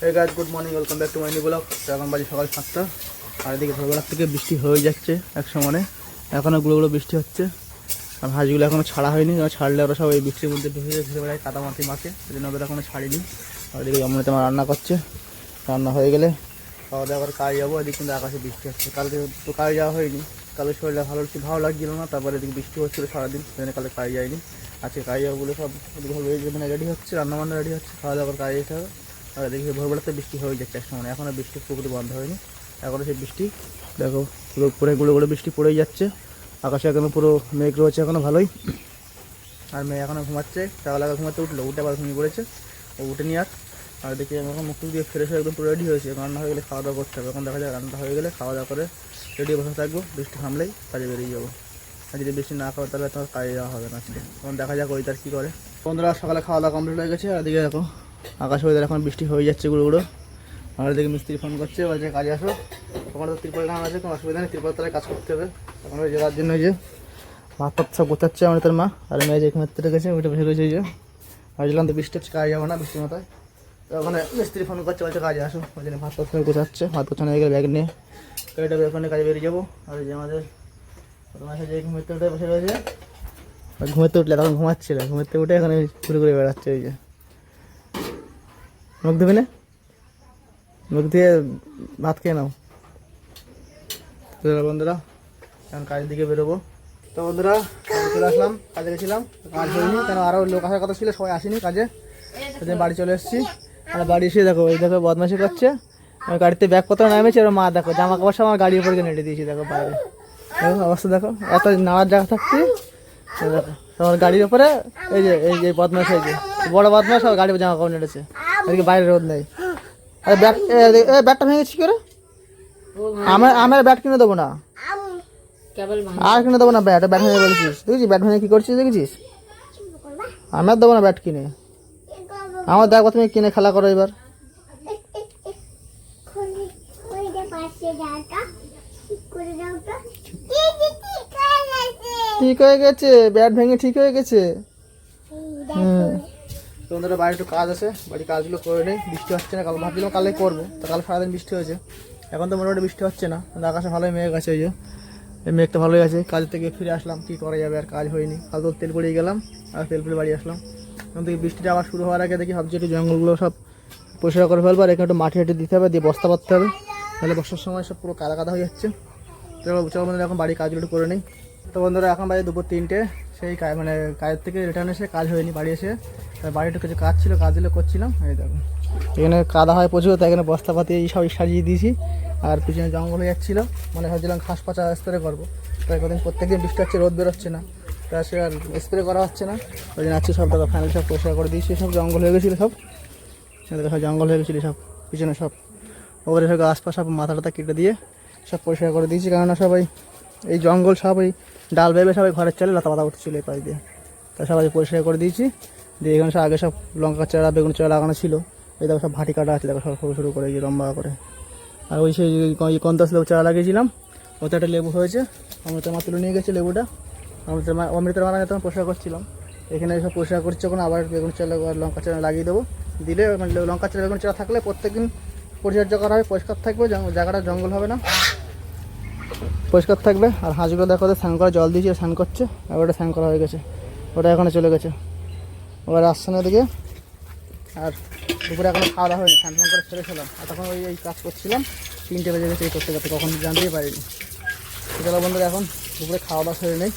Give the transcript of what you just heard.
এই guys good morning, welcome back to my new blog. এখন বাজে সকাল 7টা, আর এদিকে ভোরবেলার থেকে বৃষ্টি হয়ে যাচ্ছে এক সমানে। এখনও গুঁড়ো বৃষ্টি হচ্ছে, আর হাঁসগুলো এখনও ছাড়া হয়নি। ছাড়লে ওরা সব এই বৃষ্টির মধ্যে ভেসে বেড়ায়, কাদা মাটি মাখে, সেই জন্য ওদের এখনও ছাড়িনি। আর এদিকে অমৃত আমার রান্না করছে, রান্না হয়ে গেলে খাওয়া দাওয়া করে কাজে যাবো। এদিকে কিন্তু আকাশে বৃষ্টি হচ্ছে, কালকে তো কাজে যাওয়া হয়নি, কালকে শরীরটা ভালো লাগছিল না। তারপরে এদিকে বৃষ্টি হচ্ছিলো সারাদিন, সেই জন্য কালকে কাজে যায়নি। আজকে কাজে যাবো বলে সব মানে রেডি হচ্ছে, রান্নাবান্না রেডি হচ্ছে, খাওয়া দাওয়া করে কাজে যেতে হবে। আর দেখি ভোরবেলাতে বৃষ্টি হয়ে যাচ্ছে এক সময়, এখনও বৃষ্টির পুকুরে বন্ধ হয়নি। এখনও সেই বৃষ্টি দেখো পুরো পরে গুঁড়ো বৃষ্টি পড়েই যাচ্ছে। আকাশে এখনও পুরো মেঘ রয়েছে এখনও ভালোই। আর মেয়ে এখনও ঘুমাচ্ছে, সকালে ঘুমাতে উঠলো, উঠে আবার ঘুমিয়ে পড়েছে, ও উঠে নিয়ে আর দেখি আমি এখন মুখ দিয়ে ফ্রেশ হয়ে একদম পুরো রেডি হয়েছে। রান্না হয়ে গেলে খাওয়া দাওয়া করতে হবে। এখন দেখা যায় রান্না হয়ে গেলে খাওয়া দাওয়া করে রেডি বসে থাকবো, বৃষ্টি থামলেই কাজে বেরিয়ে যাবো। আর যদি বৃষ্টি না খাওয়া তাহলে তোমার কাজে যাওয়া হবে না আজকে। এখন দেখা যাক ওই তার কী করে। বন্ধুরা সকালে খাওয়া দাওয়া কমপ্লিট হয়ে গেছে, আর এদিকে দেখো আকাশ ওয়েদার এখন বৃষ্টি হয়ে যাচ্ছে গুঁড়ো। আর এদিকে মিস্ত্রি ফোন করছে, বলছে কাজে আসো। ওখানে তো ত্রিপল টানা আছে, কোনো অসুবিধা নেই, ত্রিপল তলায় কাজ করতে হবে। এখন ওই যাওয়ার জন্য যে ভাত টাত সব গোছাচ্ছে আমার তার মা। আর মেয়ে যে ঘুমাতে রেখেছে ওইটা বসে রয়েছে। যে ভাবছিলাম তো বৃষ্টি হচ্ছে, কাজে যাবো না বৃষ্টির মাথায়। তো ওখানে মিস্ত্রি ফোন করছে, বলছে কাজে আসো। ওই জন্য ভাত টাত সব গোছাচ্ছে, ভাত গোছানো হয়ে গেলে ব্যাগ নিয়ে গাড়িটা ওখানে কাজে বেরিয়ে যাবো। আর যে আমাদের তোমার যে ঘুমাতে উঠে বসে রয়েছে, ঘুমাতে উঠলে তখন ঘুমাচ্ছিল, ঘুমাতে উঠে এখানে ঘুরে বেড়াচ্ছে। ওই যে মুখ দেবে না, মুখ দিয়ে ভাত খেয়ে নাও। বন্ধুরা এখন কাজের দিকে বেরোবো। তো বন্ধুরা চলে আসলাম, কাজে গেছিলাম, কাজ হয়নি কেন, আরও লোক আসার কথা ছিল, সবাই আসেনি কাজে, সেদিন বাড়ি চলে এসেছি। আর বাড়ি এসে দেখো এই দেখো বদমাশি করছে, গাড়িতে ব্যাগপত্র নামেছে। আর মা দেখো জামা কাপড় সব আমার গাড়ির উপরে নেড়ে দিয়েছি, দেখো বাইরে অবস্থা দেখো, এত নামার জায়গা থাকতে দেখো তোমার গাড়ির উপরে এই যে বদমাশ, এই যে বড় বদমাশ সব গাড়ির জামা কাপড় নেড়েছে। এদিকে বাইরে রোদ নেই। আরে ব্যাগটা ভেঙেছি করে, আমার ব্যাট কিনে দেবো না, আর কিনে দেবো না ব্যাট ভেঙে বলেছিস, দেখেছিস ব্যাট ভেঙে কী করছিস দেখেছিস? আমার দেবো না ব্যাট কিনে, আমার দেখো তুমি কিনে খেলা করো এবার। ঠিক হয়ে গেছে, ব্যাট ভেঙে ঠিক হয়ে গেছে। তোমাদের বাড়ি একটু কাজ আছে, বাড়ি কাজগুলো করে নেই, বৃষ্টি হচ্ছে না। কাল ভাবছিলাম কালে করবো, তো কাল সারাদিন বৃষ্টি হয়েছে, এখন তো মোটামুটি বৃষ্টি হচ্ছে না, আকাশে ভালোই মেঘ আছে। ওই যে এই মেঘটা ভালোই আছে। কাজ থেকে ফিরে আসলাম, কী করা যাবে, আর কাজ হয়নি। কাল তো তেল পড়িয়ে গেলাম, আর তেল পড়ে বাড়ি আসলাম। এখন থেকে বৃষ্টিটা আবার শুরু হওয়ার আগে দেখি ভাবছি একটু জঙ্গলগুলো সব পরিষ্কার করে ফেলবো, আর এখানে একটু মাটি হাঁটি দিতে হবে, দিয়ে বস্তা পাততে হবে, তাহলে বর্ষার সময় সব পুরো কাদা কাদা হয়ে যাচ্ছে। চলো বন্ধুরা এখন বাড়ি কাজগুলো একটু করে নিই। তো বন্ধুরা এখন বাজে দুপুর 3টে, সেই মানে কাজের থেকে রিটার্ন এসে কাজ হয়নি, বাড়ি এসে বাড়ি একটু কিছু কাজ ছিল, কাজগুলো করছিলাম। এই দেখো এখানে কাদা হয় প্রচুর, তাই এখানে বস্তাপাতি এই সব সাজিয়ে দিয়েছি। আর পিছনে জঙ্গল হয়ে যাচ্ছিলো, মানে ভাবছিলাম ঘাস পাচা স্প্রে করবো, তাই কদিন প্রত্যেকদিন বৃষ্টি হচ্ছে, রোদ বেরোচ্ছে না, তা সে আর স্প্রে করা হচ্ছে না। ওই জন্য আজকে সব টাকা ফাইনাল সব পরিষ্কার করে দিয়েছি। সব জঙ্গল হয়ে গেছিলো, সব সব জঙ্গল হয়ে গেছিলো, সব পিছনে সব ওপরে সব আশপাশ সব মাথা টাথা কেটে দিয়ে সব পরিষ্কার করে দিয়েছি। কেননা সবাই এই জঙ্গল সবাই ডাল বেবে সবাই ঘরের চালে লতা পাতা উঠছিল এই পাশ দিয়ে, তাই সবাই পরিষ্কার করে দিয়েছি। দিয়ে এখানে সব আগে সব লঙ্কা চারা বেগুন চারা লাগানো ছিল, এই দেখো সব ভাটি কাটা আছে, দেখো সব শুরু করে এই লম্বা করে। আর ওই সেই কন্দাস লেবু চারা লাগিয়েছিলাম, ওতে একটা লেবু হয়েছে, অমৃতের মা তুলে নিয়ে গেছে লেবুটা। অমৃতের মা তখন পরিষ্কার করছিলাম, এখানে সব পরিষ্কার করছে, কোনো আবার বেগুন চারা আর লঙ্কা চারা লাগিয়ে দেবো। দিলে লঙ্কা চারা বেগুন চারা থাকলে প্রত্যেকদিন পরিচর্যা করা হয়, পরিষ্কার থাকবে, জায়গাটা জঙ্গল হবে না, পরিষ্কার থাকবে। আর হাঁসগুলো দেখো ওদের স্নান করা জল দিয়েছি, স্নান করছে, আর ওটা স্নান করা হয়ে গেছে, ওটা এখানে চলে গেছে, ওরা আসছে না দিকে। আর দুপুরে এখনো খাওয়া দাওয়া হয়নি, স্নান করে ফেলে ফেলাম, আর তখন এই কাজ করছিলাম, 3টে বেজে গেছে এই করতে করতে, কখন জানতেই পারিনি। চলো বন্ধুরা এখন দুপুরে খাওয়া দাওয়া সেরে নেই।